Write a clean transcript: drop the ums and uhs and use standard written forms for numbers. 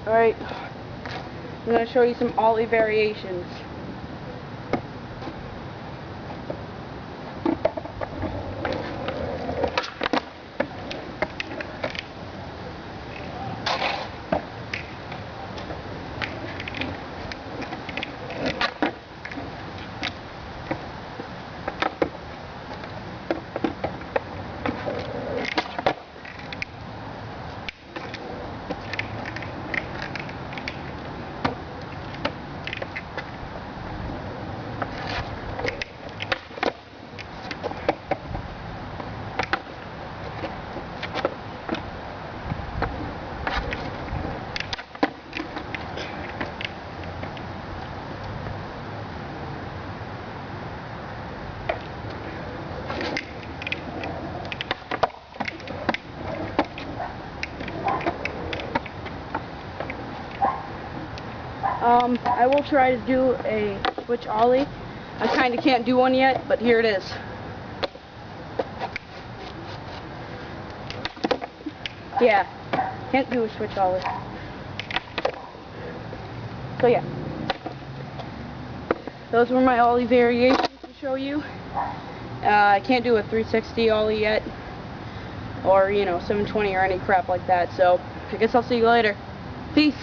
Alright, I'm going to show you some ollie variations. I will try to do a switch ollie. I kind of can't do one yet, but here it is. Yeah, can't do a switch ollie. So yeah, those were my ollie variations to show you. I can't do a 360 ollie yet, or 720 or any crap like that. So I guess I'll see you later. Peace.